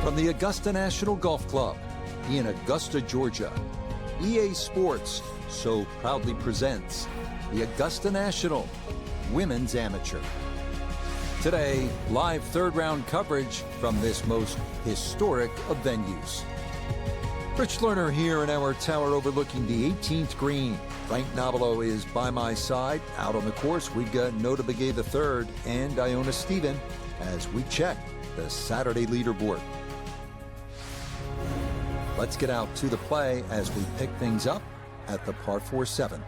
From the Augusta National Golf Club in Augusta, Georgia, EA Sports so proudly presents the Augusta National Women's Amateur. Today, live third round coverage from this most historic of venues. Rich Lerner here in our tower overlooking the 18th green. Frank Nobilo is by my side. Out on the course, we've got Nota Begay III and Iona Stephen as we check the Saturday leaderboard. Let's get out to the play as we pick things up at the par 4-7.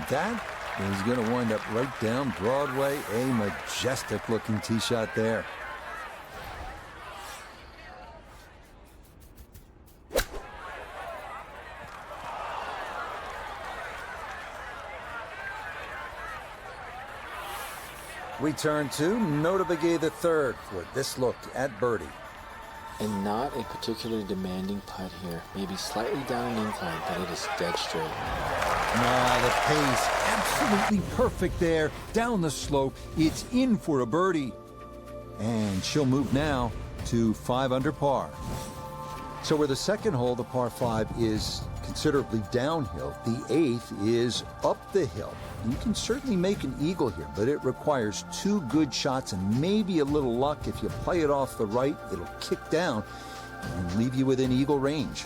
That is going to wind up right down Broadway. A majestic-looking tee shot there. We turn to Nota Begay III for this look at birdie. And not a particularly demanding putt here. Maybe slightly down an incline, but it is dead straight. The pace, absolutely perfect there. Down the slope, it's in for a birdie. And she'll move now to 5 under par. So where the second hole, the par 5, is considerably downhill, the 8th is up the hill. You can certainly make an eagle here, but it requires 2 good shots and maybe a little luck. If you play it off the right, it'll kick down and leave you within eagle range.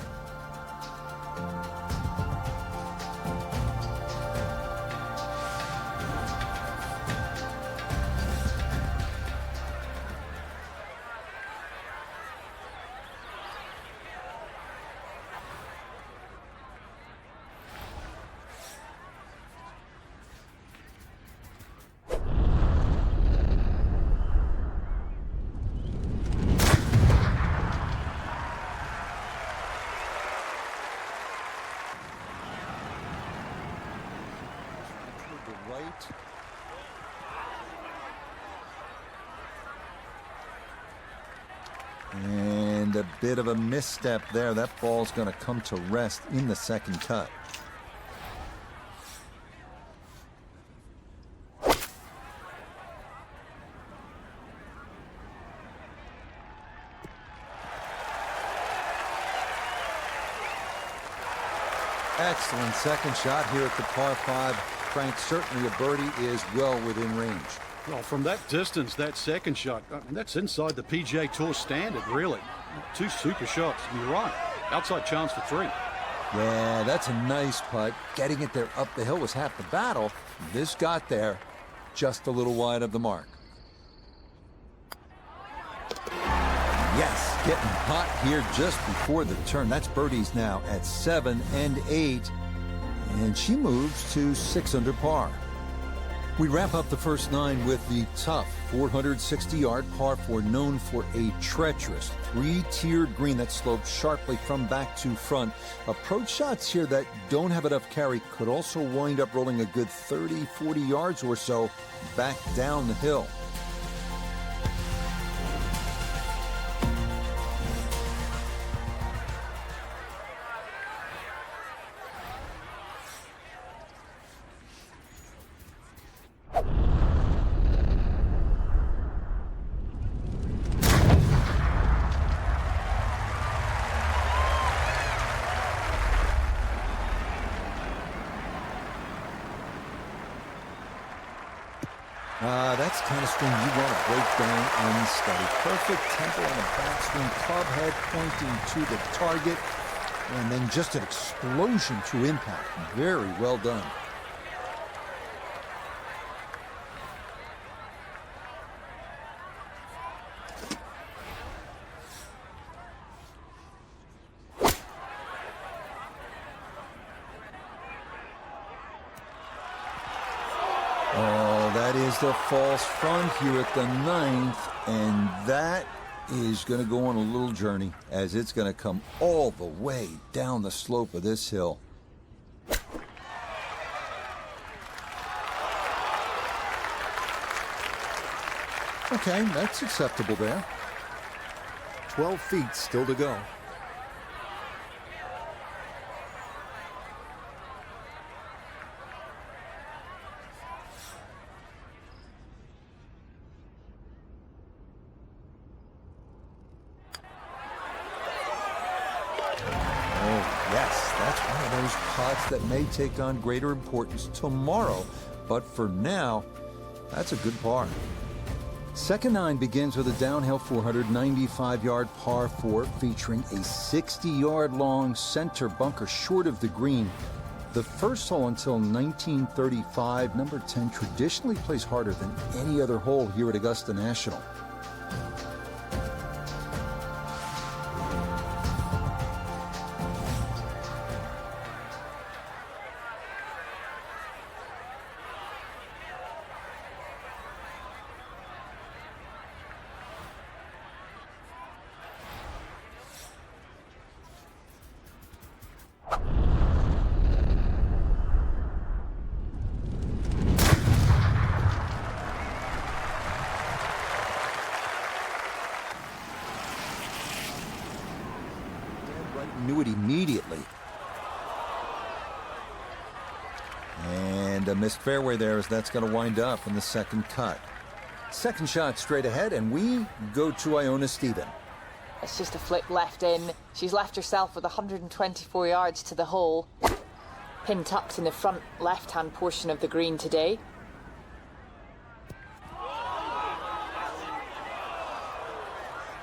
And a bit of a misstep there. That ball's going to come to rest in the second cut. Excellent second shot here at the par 5. Frank, certainly a birdie is well within range. Well, from that distance, that second shot, that's inside the PGA Tour standard, really. 2 super shots. You're right. Outside chance for 3. Yeah, that's a nice putt. Getting it there up the hill was half the battle. This got there just a little wide of the mark. Yes, getting hot here just before the turn. That's birdies now at 7 and 8. And she moves to 6 under par. We wrap up the first 9 with the tough 460-yard par 4, known for a treacherous 3-tiered green that slopes sharply from back to front. Approach shots here that don't have enough carry could also wind up rolling a good 30, 40 yards or so back down the hill. That's the kind of swing you want to break down and study. Perfect tempo on the backswing, club head pointing to the target, and then just an explosion to impact. Very well done. Oh, that is the false front here at the 9th, and that is going to go on a little journey as it's going to come all the way down the slope of this hill. Okay, that's acceptable there. 12 feet still to go. Yes, that's one of those putts that may take on greater importance tomorrow, but for now, that's a good par. Second 9 begins with a downhill 495-yard par 4 featuring a 60-yard long center bunker short of the green. The first hole until 1935, number 10 traditionally plays harder than any other hole here at Augusta National. Knew it immediately. And a missed fairway there as that's going to wind up in the second cut. Second shot straight ahead, and we go to Iona Stephen. It's just a flick left in. She's left herself with 124 yards to the hole. Pin tucked in the front left-hand portion of the green today.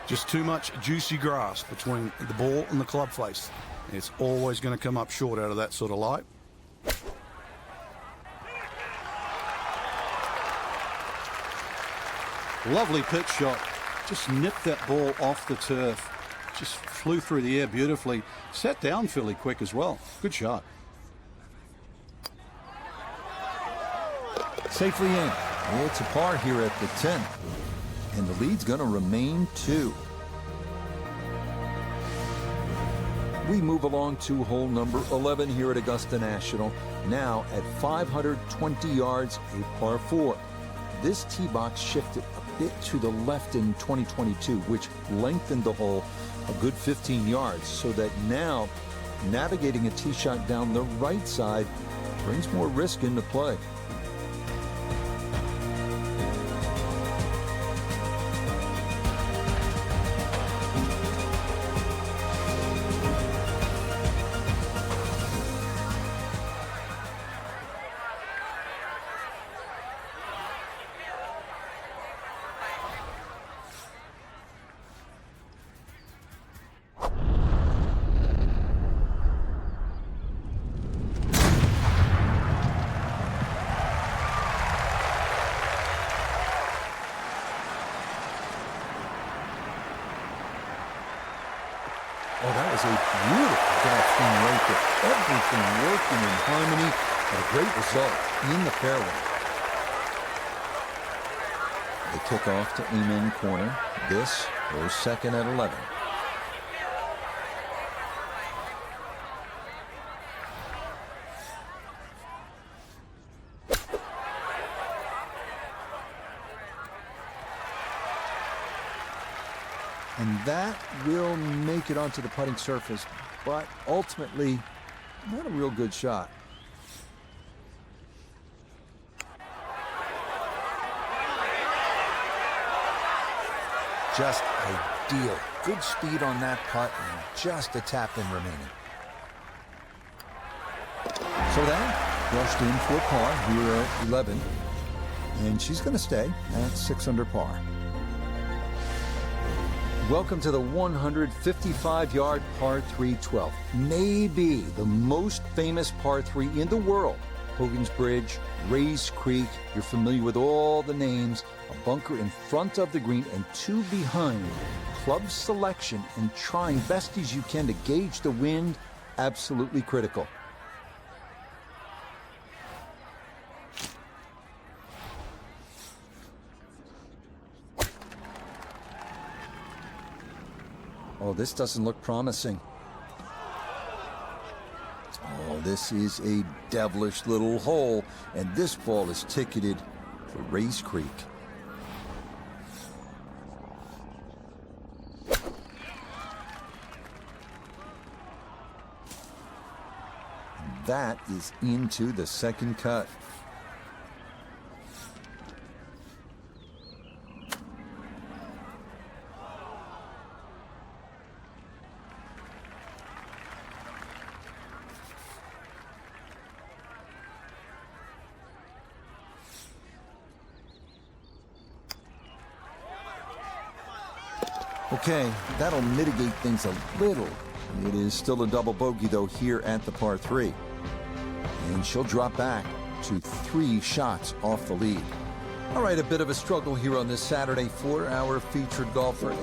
Just too much juicy grass between the ball and the club face. It's always going to come up short out of that sort of light. Lovely pitch shot. Just nipped that ball off the turf. Just flew through the air beautifully. Sat down fairly quick as well. Good shot. Safely in. Well, it's a par here at the 10th. And the lead's going to remain 2. We move along to hole number 11 here at Augusta National, now at 520 yards, a par 4. This tee box shifted a bit to the left in 2022, which lengthened the hole a good 15 yards, so that now navigating a tee shot down the right side brings more risk into play. Oh, that was a beautiful golf swing right there. Everything working in harmony and a great result in the fairway. The kickoff to Amen corner. This goes second at 11. And that will make it onto the putting surface, but ultimately, not a real good shot. Just ideal. Good speed on that putt and just a tap in remaining. So that brushed in for par here at 11, and she's going to stay at 6 under par. Welcome to the 155-yard par 3 12th. Maybe the most famous par 3 in the world. Hogan's Bridge, Rays Creek, you're familiar with all the names. A bunker in front of the green and 2 behind. Club selection and trying best as you can to gauge the wind, absolutely critical. Oh, this doesn't look promising. Oh, this is a devilish little hole, and this ball is ticketed for Race Creek. That is into the second cut. Okay, that'll mitigate things a little. It is still a double bogey, though, here at the par 3. And she'll drop back to 3 shots off the lead. All right, a bit of a struggle here on this Saturday for our featured golfer.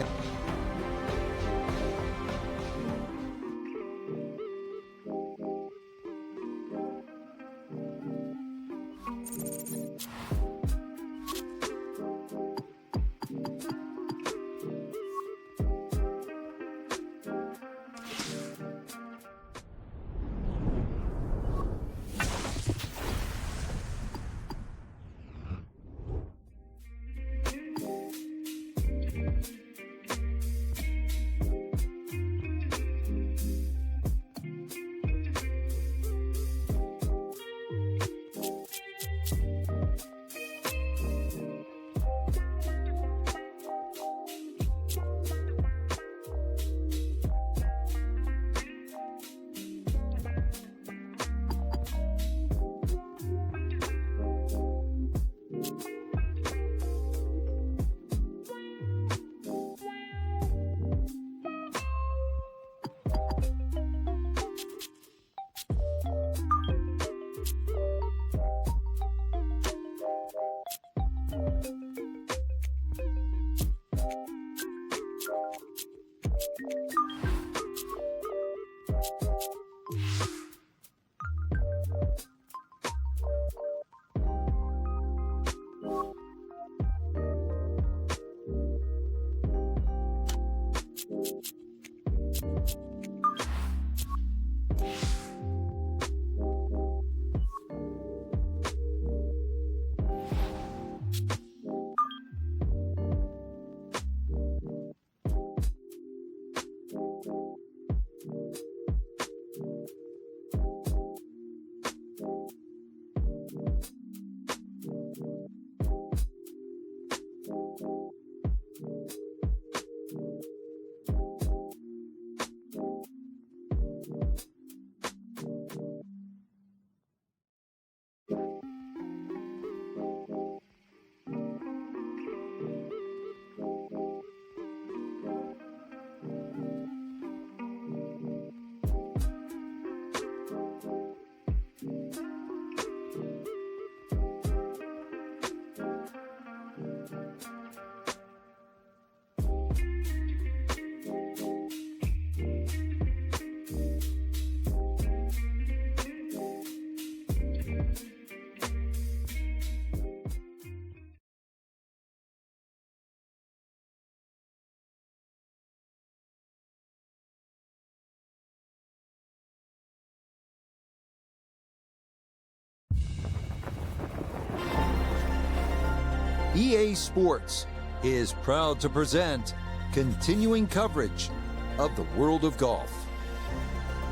EA Sports is proud to present continuing coverage of the world of golf.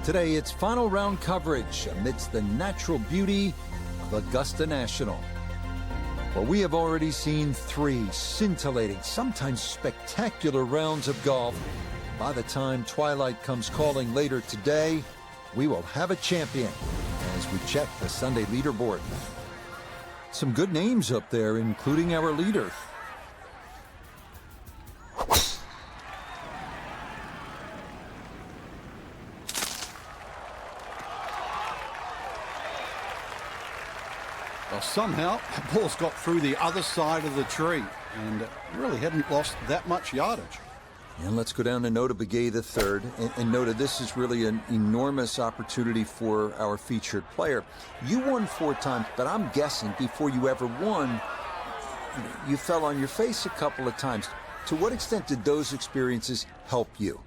Today, it's final round coverage amidst the natural beauty of Augusta National. Well, we have already seen 3 scintillating, sometimes spectacular rounds of golf. By the time twilight comes calling later today, we will have a champion as we check the Sunday leaderboard. Some good names up there, including our leader. Well, somehow, the ball's got through the other side of the tree and really hadn't lost that much yardage. And let's go down to Nota Begay the third. And Nota, this is really an enormous opportunity for our featured player. You won 4 times, but I'm guessing before you ever won, you fell on your face a couple of times. To what extent did those experiences help you?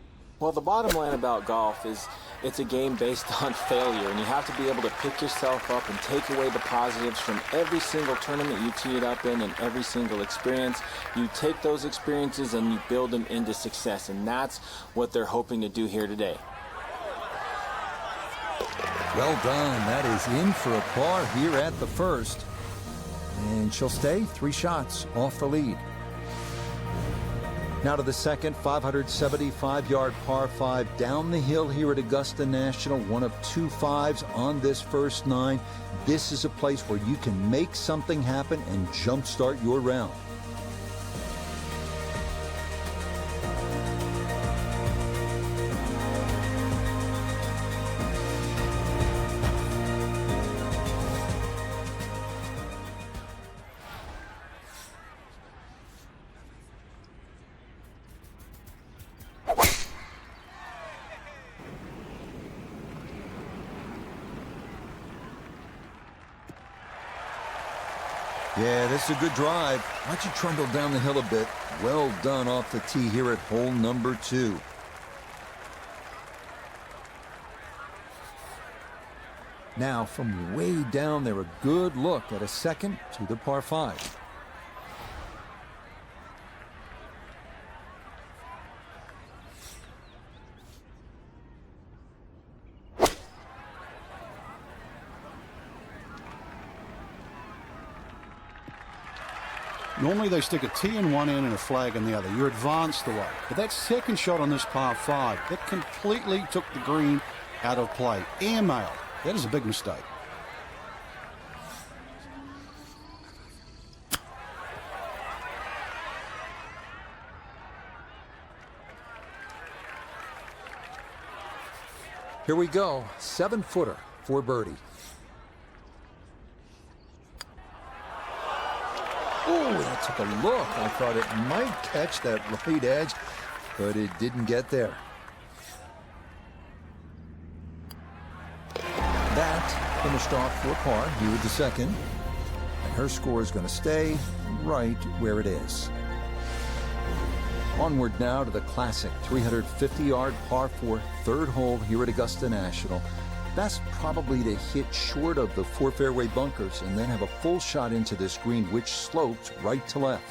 Well, the bottom line about golf is it's a game based on failure, and you have to be able to pick yourself up and take away the positives from every single tournament you tee it up in and every single experience. You take those experiences and you build them into success, and that's what they're hoping to do here today. Well done. That is in for a par here at the first. And she'll stay 3 shots off the lead. Now to the second, 575-yard par 5 down the hill here at Augusta National. One of 2 5s on this first 9. This is a place where you can make something happen and jumpstart your round. Yeah, this is a good drive. Why'd you trundle down the hill a bit? Well done off the tee here at hole number 2. Now, from way down there, a good look at a second to the par 5. Normally they stick a tee in one end and a flag in the other. You're advanced away. But that second shot on this par 5, that completely took the green out of play. Airmail. That is a big mistake. Here we go. 7-footer for birdie. Oh, that took a look. I thought it might catch that right edge, but it didn't get there. That finished off for par here with the second. And her score is going to stay right where it is. Onward now to the classic 350-yard par 4 third hole here at Augusta National. Best probably to hit short of the 4 fairway bunkers and then have a full shot into this green, which slopes right to left.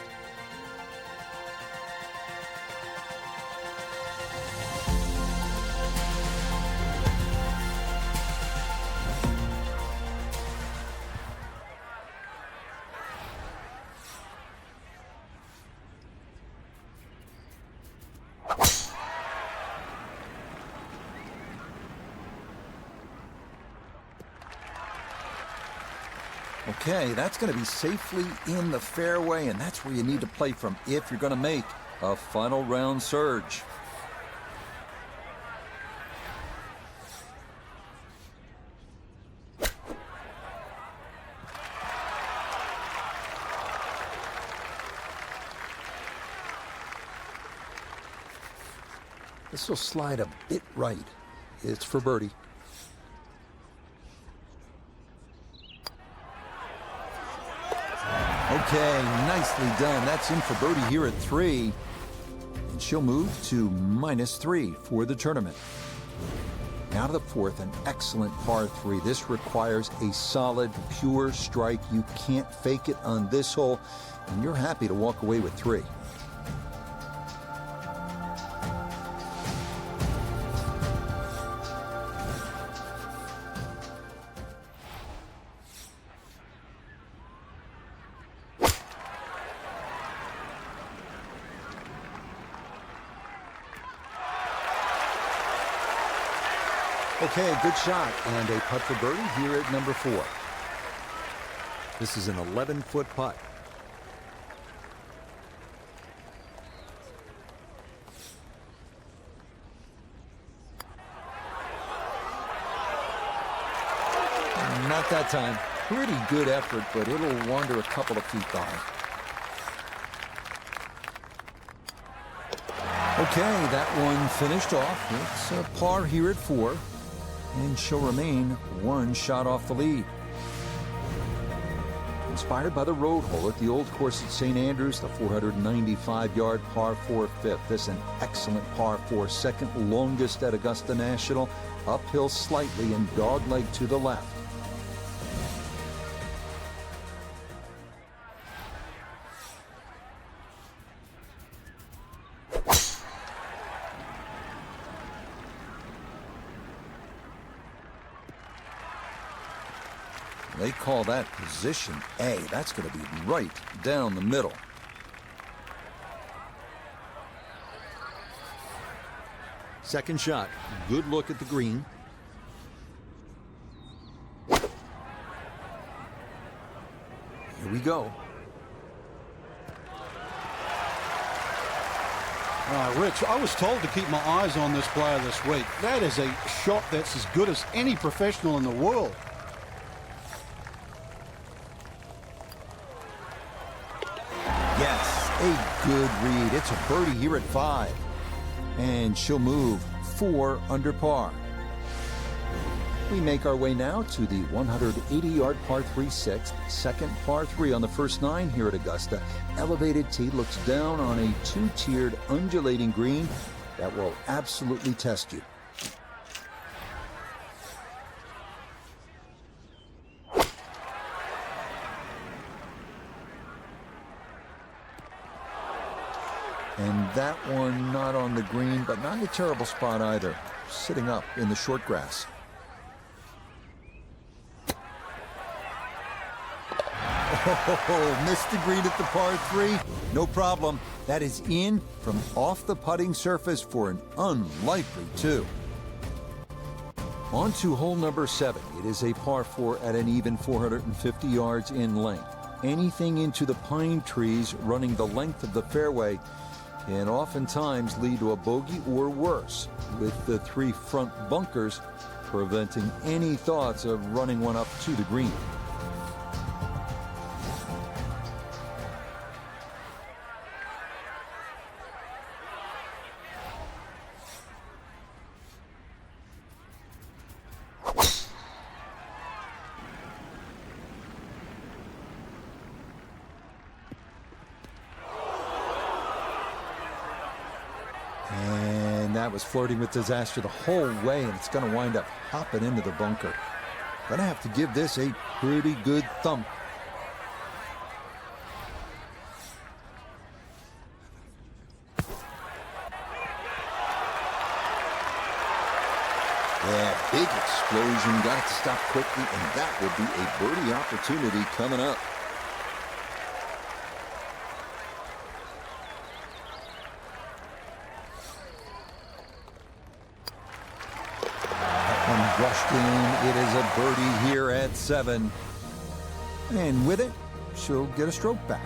Okay, that's going to be safely in the fairway, and that's where you need to play from if you're going to make a final round surge. This will slide a bit right. It's for birdie. Okay, nicely done. That's in for birdie here at 3. And she'll move to -3 for the tournament. Now to the fourth, an excellent par 3. This requires a solid, pure strike. You can't fake it on this hole, and you're happy to walk away with 3. Okay, good shot, and a putt for birdie here at number 4. This is an 11-foot putt. Not that time. Pretty good effort, but it'll wander a couple of feet by. Okay, that one finished off. It's a par here at 4. And she'll remain 1 shot off the lead. Inspired by the road hole at the old course at St. Andrews, the 495-yard par 4 fifth. This an excellent par 4, second longest at Augusta National. Uphill slightly and dogleg to the left. They call that position A. That's going to be right down the middle. Second shot. Good look at the green. Here we go. Rich, I was told to keep my eyes on this player this week. That is a shot that's as good as any professional in the world. Yes, a good read. It's a birdie here at 5. And she'll move 4 under par. We make our way now to the 180-yard par 3 6th, second par 3 on the first 9 here at Augusta. Elevated tee looks down on a 2-tiered undulating green that will absolutely test you. And that one not on the green, but not a terrible spot either. Sitting up in the short grass. Oh, missed the green at the par 3. No problem. That is in from off the putting surface for an unlikely 2. On to hole number 7. It is a par 4 at an even 450 yards in length. Anything into the pine trees running the length of the fairway can oftentimes lead to a bogey or worse, with the 3 front bunkers preventing any thoughts of running one up to the green. And that was flirting with disaster the whole way, and it's going to wind up hopping into the bunker. Gonna have to give this a pretty good thump. Yeah, big explosion. Got it to stop quickly, and that will be a birdie opportunity coming up. Rushed in. It is a birdie here at 7. And with it, she'll get a stroke back.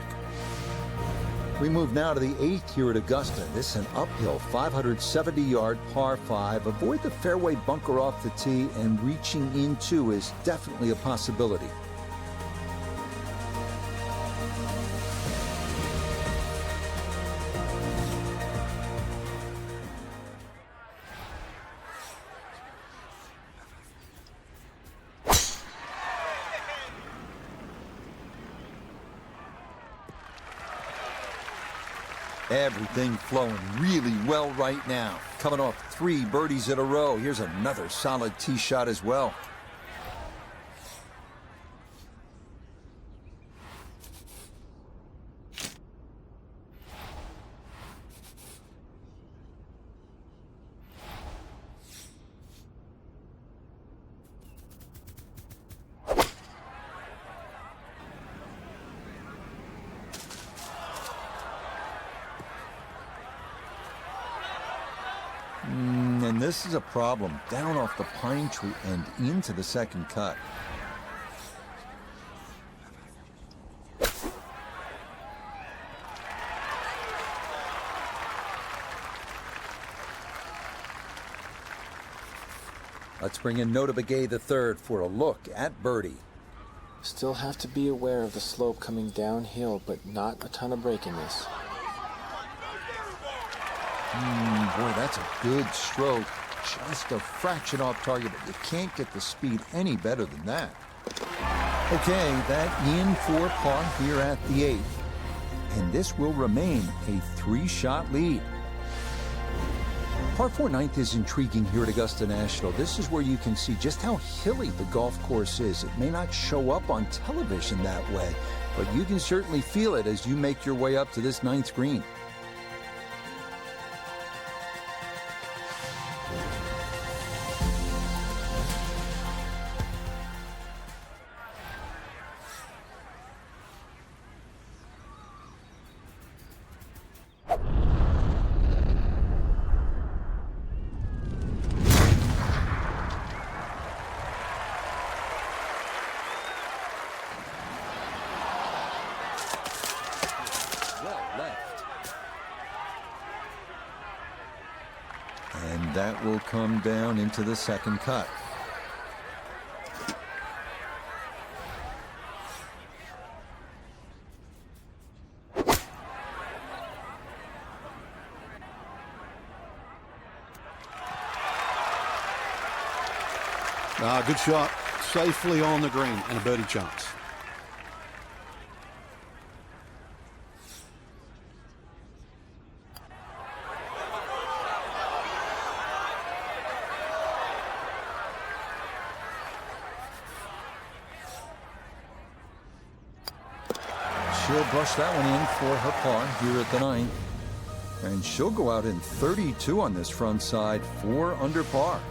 We move now to the 8th here at Augusta. This is an uphill 570-yard par 5. Avoid the fairway bunker off the tee, and reaching into is definitely a possibility. Everything flowing really well right now. Coming off 3 birdies in a row. Here's another solid tee shot as well. And this is a problem. Down off the pine tree and into the second cut. Let's bring in Nota Begay III for a look at birdie. Still have to be aware of the slope coming downhill, but not a ton of break in this. Boy, that's a good stroke. Just a fraction off target, but you can't get the speed any better than that. Okay, that in for par here at the 8th. And this will remain a 3-shot lead. Par 4 9th is intriguing here at Augusta National. This is where you can see just how hilly the golf course is. It may not show up on television that way, but you can certainly feel it as you make your way up to this 9th green. And that will come down into the second cut. Good shot. Safely on the green and a birdie chance. She'll brush that one in for her par here at the 9th. And she'll go out in 32 on this front side, 4 under par.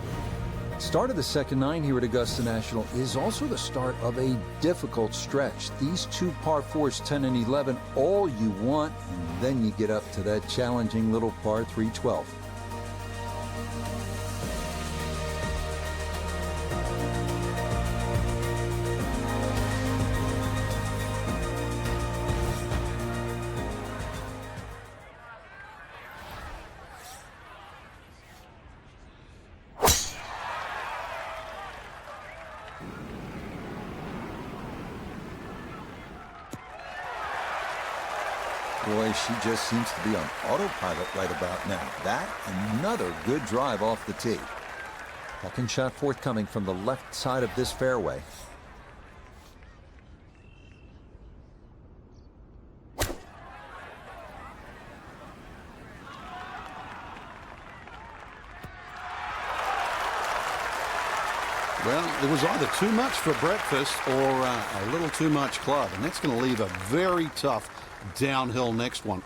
Start of the second 9 here at Augusta National is also the start of a difficult stretch. These 2 par 4s, 10 and 11, all you want, and then you get up to that challenging little par 3 12. Boy, she just seems to be on autopilot right about now. That, another good drive off the tee. Second shot forthcoming from the left side of this fairway. Well, it was either too much for breakfast or a little too much club, and that's going to leave a very tough downhill next one.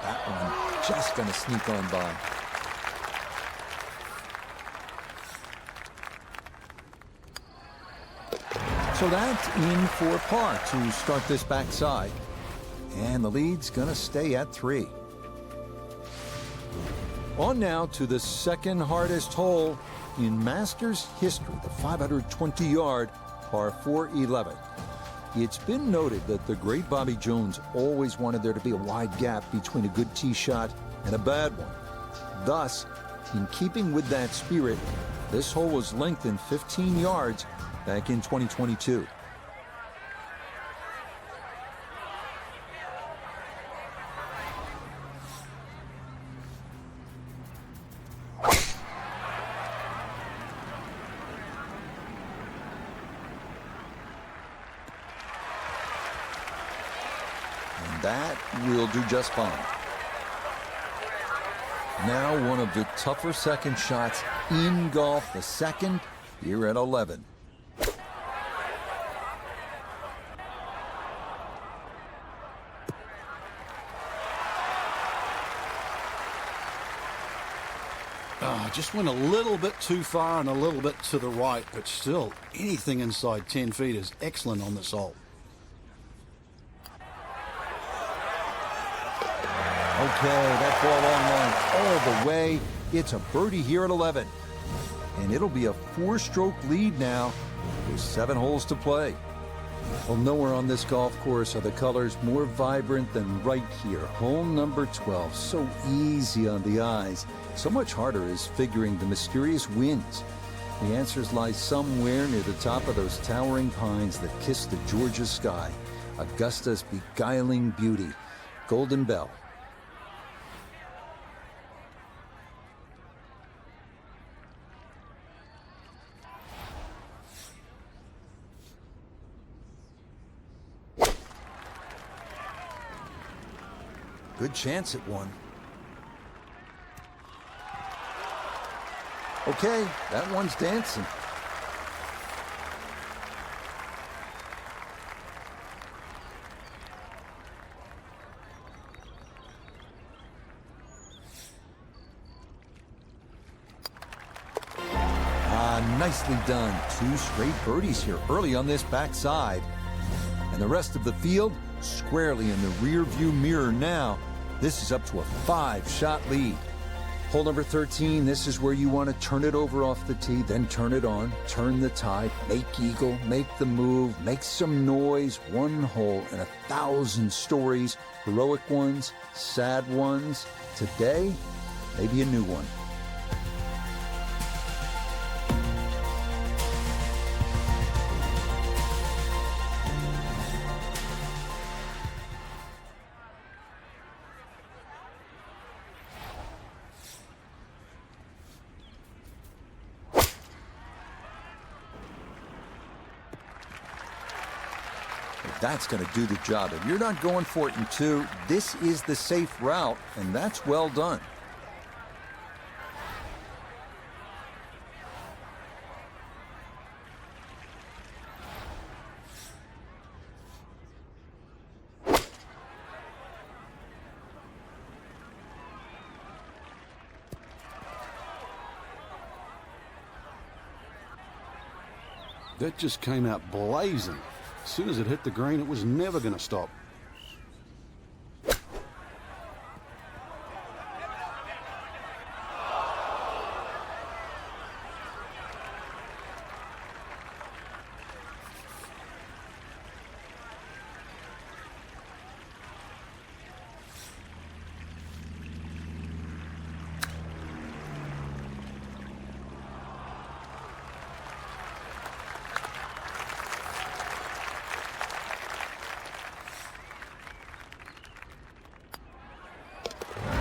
That one just going to sneak on by. So that's in for par to start this backside. And the lead's going to stay at 3. On now to the second hardest hole in Masters history, the 520-yard par 4 11. It's been noted that the great Bobby Jones always wanted there to be a wide gap between a good tee shot and a bad one. Thus, in keeping with that spirit, this hole was lengthened 15 yards back in 2022. That will do just fine. Now one of the tougher second shots in golf, the second here at 11. Just went a little bit too far and a little bit to the right, but still anything inside 10 feet is excellent on this hole. Okay, that ball on line all the way. It's a birdie here at 11. And it'll be a 4-stroke lead now with 7 holes to play. Well, nowhere on this golf course are the colors more vibrant than right here. Hole number 12, so easy on the eyes. So much harder is figuring the mysterious winds. The answers lie somewhere near the top of those towering pines that kiss the Georgia sky. Augusta's beguiling beauty. Golden Bell. Good chance at one. Okay, that one's dancing. Nicely done. 2 straight birdies here early on this backside. And the rest of the field squarely in the rear view mirror now. This is up to a 5-shot lead. Hole number 13, this is where you want to turn it over off the tee, then turn it on, turn the tide, make eagle, make the move, make some noise. One hole and 1,000 stories, heroic ones, sad ones. Today, maybe a new one. That's going to do the job. If you're not going for it in 2, this is the safe route, and that's well done. That just came out blazing. As soon as it hit the green, it was never going to stop.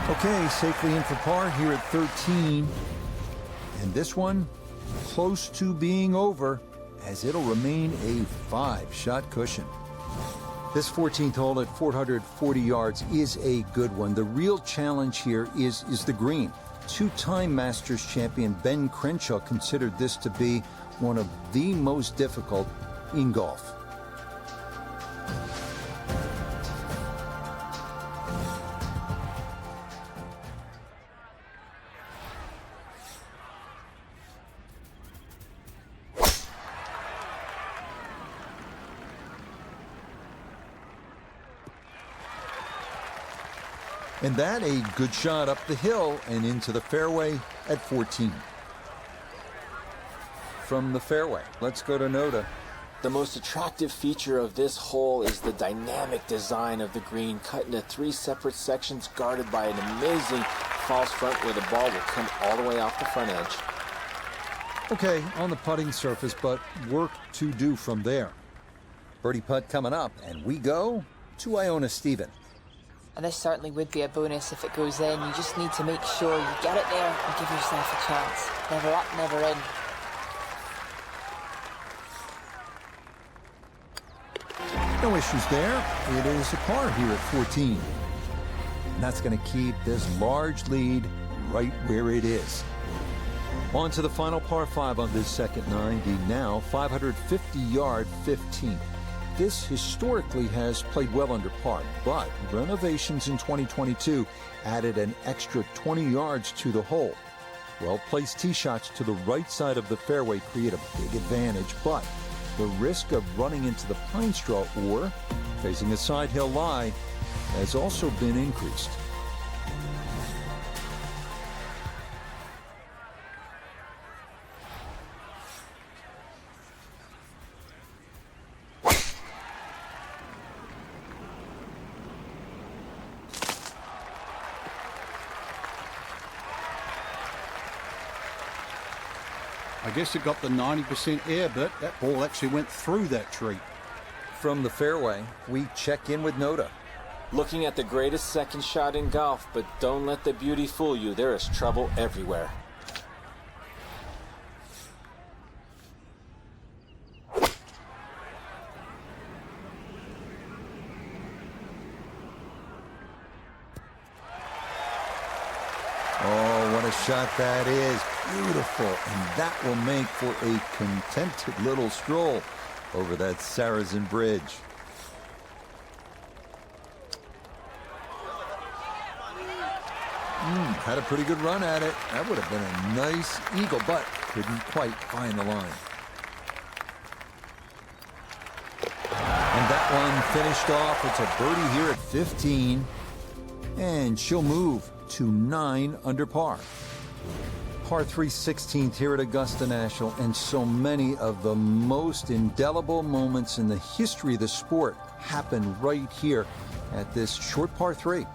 Okay, safely in for par here at 13. And this one, close to being over, as it'll remain a 5-shot cushion. This 14th hole at 440 yards is a good one. The real challenge here is the green. 2-time Masters champion Ben Crenshaw considered this to be one of the most difficult in golf. And that a good shot up the hill and into the fairway at 14. From the fairway, let's go to Noda. The most attractive feature of this hole is the dynamic design of the green, cut into 3 separate sections guarded by an amazing false front where the ball will come all the way off the front edge. Okay, on the putting surface, but work to do from there. Birdie putt coming up, and we go to Iona Stephen. And this certainly would be a bonus if it goes in. You just need to make sure you get it there and give yourself a chance. Never up, never in. No issues there. It is a par here at 14. And that's going to keep this large lead right where it is. On to the final par 5 on this second 90, now 550-yard 15th. This historically has played well under par, but renovations in 2022 added an extra 20 yards to the hole. Well-placed tee shots to the right side of the fairway create a big advantage, but the risk of running into the pine straw or facing a side hill lie has also been increased. I guess it got the 90% air, but that ball actually went through that tree. From the fairway, we check in with Noda. Looking at the greatest second shot in golf, but don't let the beauty fool you. There is trouble everywhere. shot that is. Beautiful. And that will make for a contented little stroll over that Saracen Bridge. Had a pretty good run at it. That would have been a nice eagle, but couldn't quite find the line. And that one finished off. It's a birdie here at 15. And she'll move to 9 under par. Par 3 16th here at Augusta National, and so many of the most indelible moments in the history of the sport happen right here at this short par 3.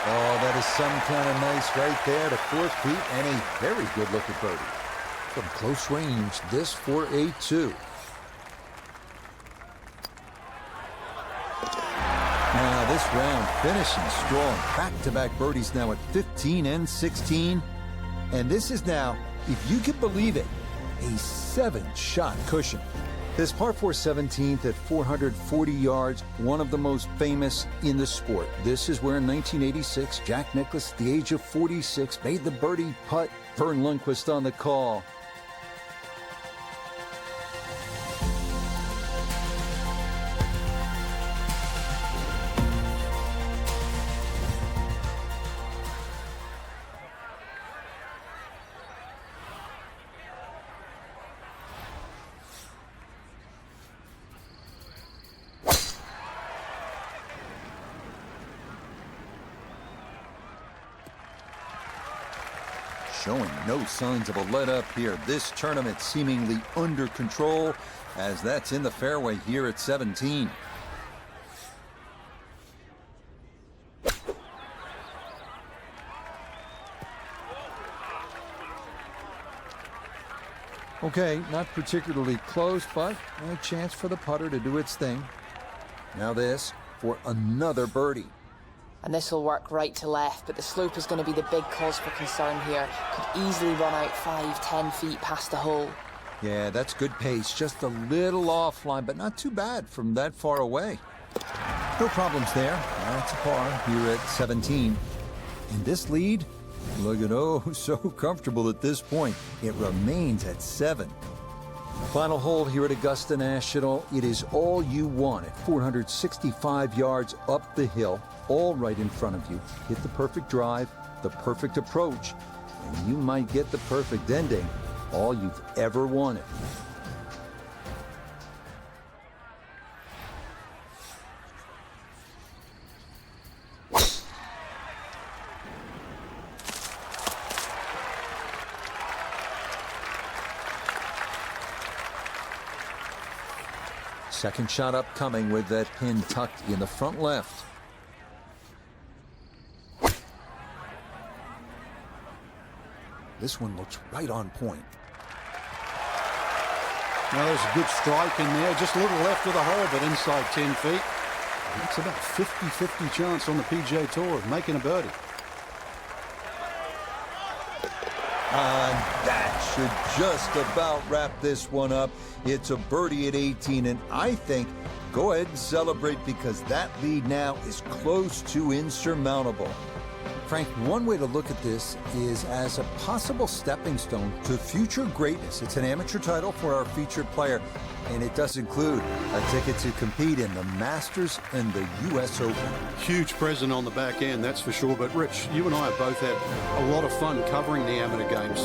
Oh, that is some kind of nice right there to 4 feet and a very good-looking birdie. From close range, this for a 2. Now this round finishing strong. Back-to-back birdies now at 15 and 16. And this is now, if you can believe it, a 7-shot cushion. This par 4 17th at 440 yards, one of the most famous in the sport. This is where in 1986, Jack Nicklaus, at the age of 46, made the birdie putt. Vern Lundquist on the call. Showing no signs of a let-up here. This tournament seemingly under control, as that's in the fairway here at 17. Okay, not particularly close, but a chance for the putter to do its thing. Now this for another birdie. And this will work right to left, but the slope is going to be the big cause for concern here. Could easily run out 5-10 feet past the hole. Yeah, that's good pace. Just a little offline, but not too bad from that far away. No problems there. That's a par here at 17. And this lead, look at, oh, so comfortable at this point. It remains at 7. Final hole here at Augusta National. It is all you want at 465 yards up the hill. All right in front of you. Hit the perfect drive, the perfect approach, and you might get the perfect ending, all you've ever wanted. Second shot upcoming with that pin tucked in the front left. This one looks right on point. Now there's a good strike in there. Just a little left of the hole, but inside 10 feet. It's about 50-50 chance on the PGA Tour of making a birdie. That should just about wrap this one up. It's a birdie at 18, and I think go ahead and celebrate because that lead now is close to insurmountable. Frank, one way to look at this is as a possible stepping stone to future greatness. It's an amateur title for our featured player, and it does include a ticket to compete in the Masters and the U.S. Open. Huge present on the back end, that's for sure. But Rich, you and I have both had a lot of fun covering the amateur game.